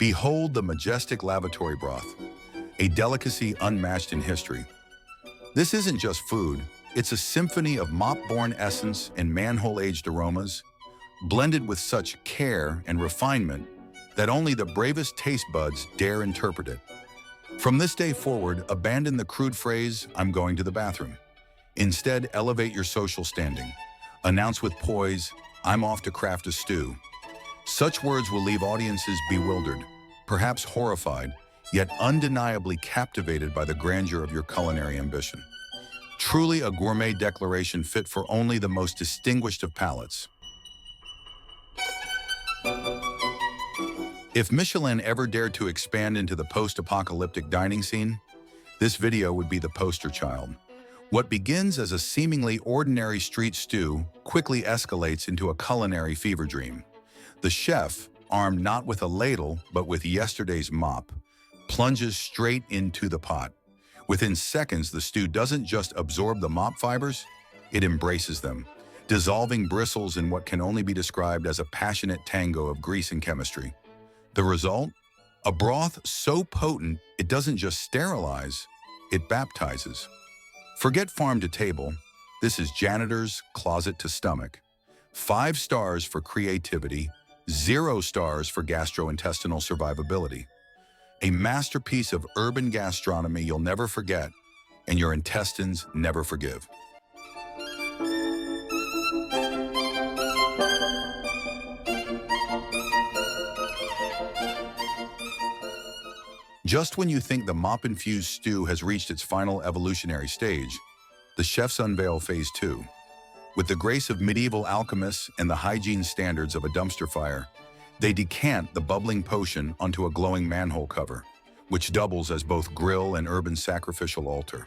Behold the majestic lavatory broth, a delicacy unmatched in history. This isn't just food, it's a symphony of mop-borne essence and manhole-aged aromas, blended with such care and refinement that only the bravest taste buds dare interpret it. From this day forward, abandon the crude phrase, "I'm going to the bathroom." Instead, elevate your social standing. Announce with poise, "I'm off to craft a stew." Such words will leave audiences bewildered, perhaps horrified, yet undeniably captivated by the grandeur of your culinary ambition. Truly a gourmet declaration fit for only the most distinguished of palates. If Michelin ever dared to expand into the post-apocalyptic dining scene, this video would be the poster child. What begins as a seemingly ordinary street stew quickly escalates into a culinary fever dream. The chef, armed not with a ladle but with yesterday's mop, plunges straight into the pot. Within seconds, the stew doesn't just absorb the mop fibers, it embraces them, dissolving bristles in what can only be described as a passionate tango of grease and chemistry. The result? A broth so potent it doesn't just sterilize, it baptizes. Forget farm to table, this is janitor's closet to stomach. 5 stars for creativity, 0 stars for gastrointestinal survivability. A masterpiece of urban gastronomy you'll never forget, and your intestines never forgive. Just when you think the mop-infused stew has reached its final evolutionary stage, the chefs unveil phase 2. With the grace of medieval alchemists and the hygiene standards of a dumpster fire, they decant the bubbling potion onto a glowing manhole cover, which doubles as both grill and urban sacrificial altar.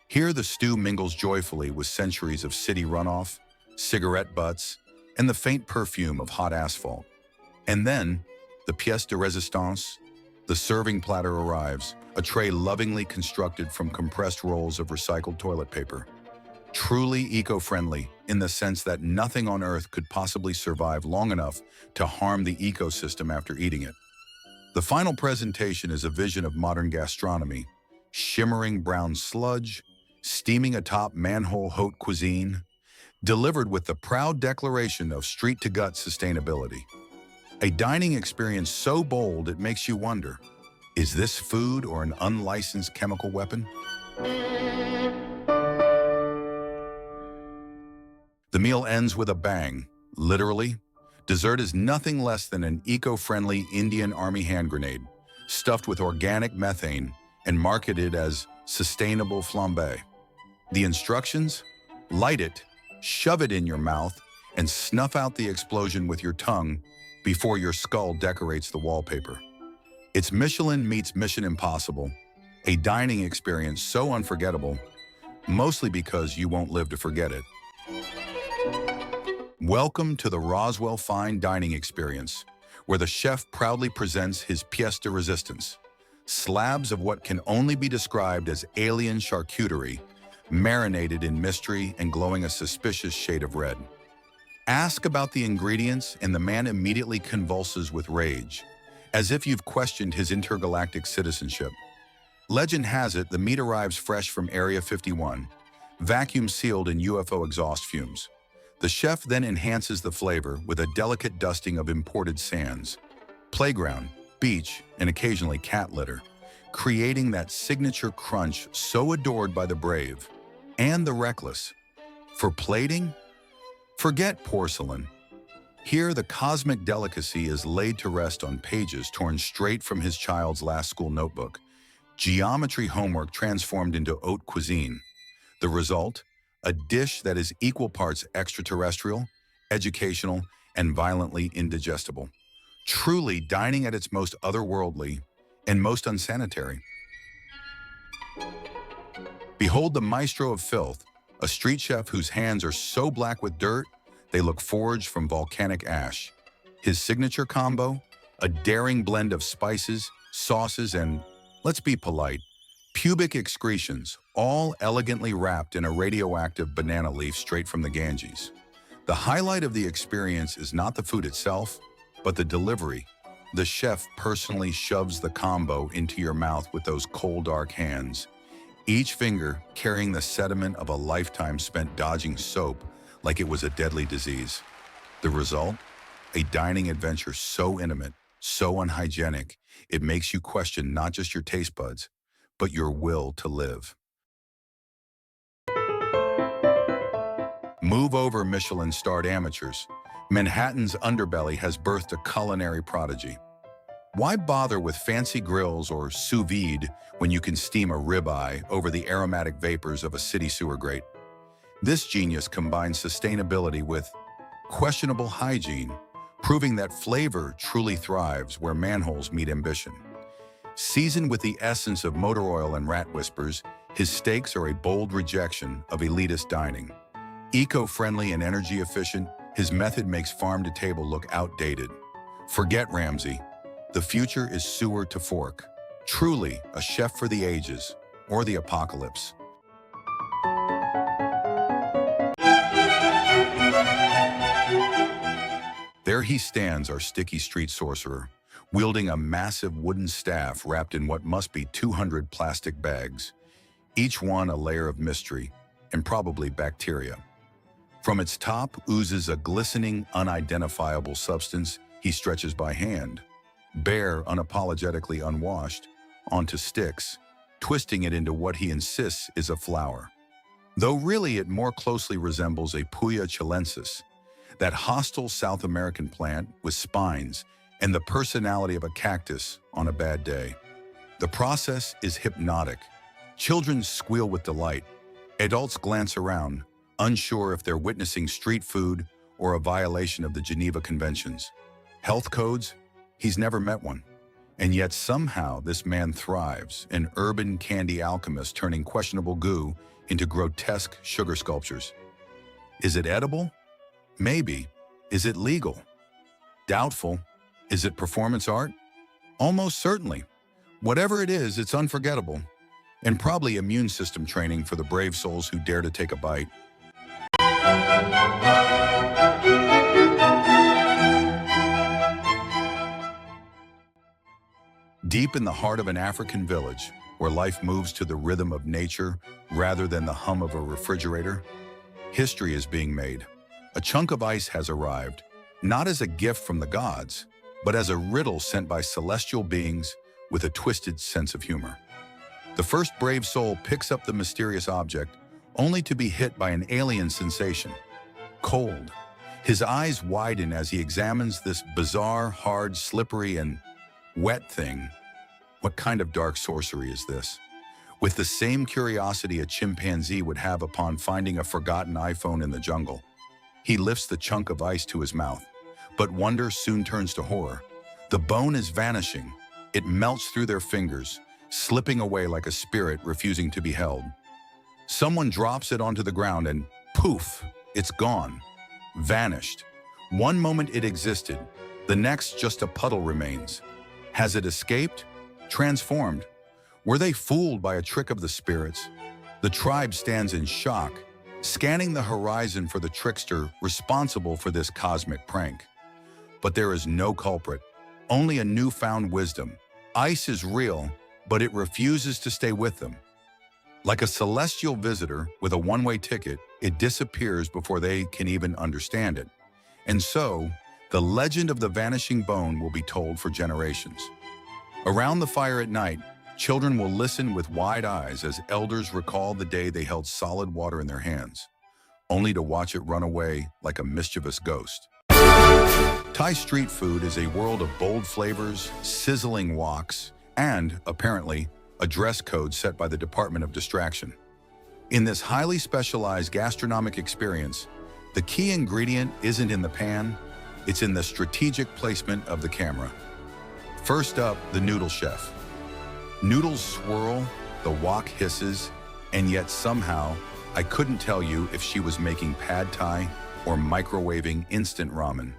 Here the stew mingles joyfully with centuries of city runoff, cigarette butts, and the faint perfume of hot asphalt. And then, the pièce de résistance, the serving platter arrives, a tray lovingly constructed from compressed rolls of recycled toilet paper. Truly eco-friendly in the sense that nothing on Earth could possibly survive long enough to harm the ecosystem after eating it. The final presentation is a vision of modern gastronomy, shimmering brown sludge, steaming atop manhole haute cuisine, delivered with the proud declaration of street-to-gut sustainability. A dining experience so bold it makes you wonder, is this food or an unlicensed chemical weapon? The meal ends with a bang, literally. Dessert is nothing less than an eco-friendly Indian Army hand grenade, stuffed with organic methane and marketed as sustainable flambe. The instructions? Light it, shove it in your mouth, and snuff out the explosion with your tongue before your skull decorates the wallpaper. It's Michelin meets Mission Impossible, a dining experience so unforgettable, mostly because you won't live to forget it. Welcome to the Roswell Fine Dining Experience, where the chef proudly presents his pièce de résistance, slabs of what can only be described as alien charcuterie, marinated in mystery and glowing a suspicious shade of red. Ask about the ingredients and the man immediately convulses with rage, as if you've questioned his intergalactic citizenship. Legend has it the meat arrives fresh from Area 51, vacuum sealed in UFO exhaust fumes. The chef then enhances the flavor with a delicate dusting of imported sands, playground, beach, and occasionally cat litter, creating that signature crunch so adored by the brave and the reckless. For plating? Forget porcelain. Here, the cosmic delicacy is laid to rest on pages torn straight from his child's last school notebook, geometry homework transformed into haute cuisine. The result? A dish that is equal parts extraterrestrial, educational, and violently indigestible. Truly dining at its most otherworldly and most unsanitary. Behold the Maestro of filth, a street chef whose hands are so black with dirt, they look forged from volcanic ash. His signature combo? A daring blend of spices, sauces, and, let's be polite, pubic excretions, all elegantly wrapped in a radioactive banana leaf straight from the Ganges. The highlight of the experience is not the food itself, but the delivery, The chef personally shoves the combo into your mouth with those cold, dark hands, each finger carrying the sediment of a lifetime spent dodging soap like it was a deadly disease. The result? A dining adventure so intimate, so unhygienic, it makes you question not just your taste buds, but your will to live. Move over, Michelin-starred amateurs. Manhattan's underbelly has birthed a culinary prodigy. Why bother with fancy grills or sous vide when you can steam a ribeye over the aromatic vapors of a city sewer grate? This genius combines sustainability with questionable hygiene, proving that flavor truly thrives where manholes meet ambition. Seasoned with the essence of motor oil and rat whispers, his steaks are a bold rejection of elitist dining. Eco-friendly and energy-efficient, his method makes farm-to-table look outdated. Forget Ramsay. The future is sewer to fork. Truly a chef for the ages, or the apocalypse. There he stands, our sticky street sorcerer, wielding a massive wooden staff wrapped in what must be 200 plastic bags, each one a layer of mystery and probably bacteria. From its top oozes a glistening, unidentifiable substance he stretches by hand, bare, unapologetically unwashed, onto sticks, twisting it into what he insists is a flower. Though really it more closely resembles a Puya chilensis, that hostile South American plant with spines and the personality of a cactus on a bad day. The process is hypnotic. Children squeal with delight. Adults glance around, unsure if they're witnessing street food or a violation of the Geneva Conventions. Health codes? He's never met one. And yet somehow this man thrives, an urban candy alchemist turning questionable goo into grotesque sugar sculptures. Is it edible? Maybe. Is it legal? Doubtful. Is it performance art? Almost certainly. Whatever it is, it's unforgettable, and probably immune system training for the brave souls who dare to take a bite. Deep in the heart of an African village, where life moves to the rhythm of nature rather than the hum of a refrigerator, history is being made. A chunk of ice has arrived, not as a gift from the gods, but as a riddle sent by celestial beings with a twisted sense of humor. The first brave soul picks up the mysterious object, only to be hit by an alien sensation: cold. His eyes widen as he examines this bizarre, hard, slippery, and wet thing. What kind of dark sorcery is this? With the same curiosity a chimpanzee would have upon finding a forgotten iPhone in the jungle, he lifts the chunk of ice to his mouth. But wonder soon turns to horror. The bone is vanishing. It melts through their fingers, slipping away like a spirit refusing to be held. Someone drops it onto the ground and poof, it's gone. Vanished. One moment it existed, the next just a puddle remains. Has it escaped? Transformed? Were they fooled by a trick of the spirits? The tribe stands in shock, scanning the horizon for the trickster responsible for this cosmic prank. But there is no culprit, only a newfound wisdom. Ice is real, but it refuses to stay with them. Like a celestial visitor with a one-way ticket, it disappears before they can even understand it. And so, the legend of the vanishing bone will be told for generations. Around the fire at night, children will listen with wide eyes as elders recall the day they held solid water in their hands, only to watch it run away like a mischievous ghost. Thai street food is a world of bold flavors, sizzling woks, and, apparently, a dress code set by the Department of Distraction. In this highly specialized gastronomic experience, the key ingredient isn't in the pan, it's in the strategic placement of the camera. First up, the noodle chef. Noodles swirl, the wok hisses, and yet somehow, I couldn't tell you if she was making pad thai or microwaving instant ramen.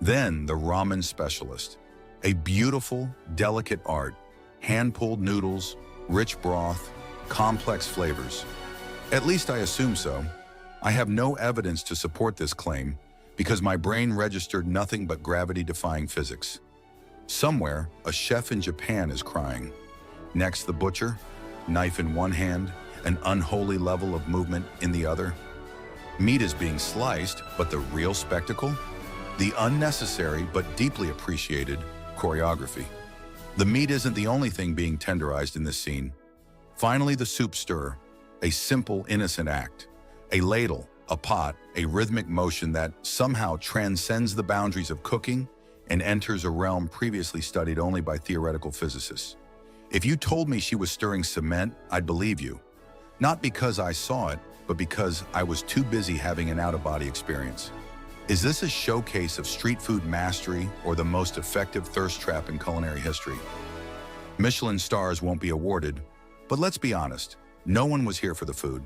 Then the ramen specialist, a beautiful, delicate art, hand-pulled noodles, rich broth, complex flavors. At least I assume so. I have no evidence to support this claim because my brain registered nothing but gravity-defying physics. Somewhere, a chef in Japan is crying. Next, the butcher, knife in one hand, an unholy level of movement in the other. Meat is being sliced, but the real spectacle? The unnecessary but deeply appreciated choreography. The meat isn't the only thing being tenderized in this scene. Finally, the soup stir, a simple, innocent act. A ladle, a pot, a rhythmic motion that somehow transcends the boundaries of cooking and enters a realm previously studied only by theoretical physicists. If you told me she was stirring cement, I'd believe you. Not because I saw it, but because I was too busy having an out-of-body experience. Is this a showcase of street food mastery or the most effective thirst trap in culinary history? Michelin stars won't be awarded, but let's be honest, no one was here for the food.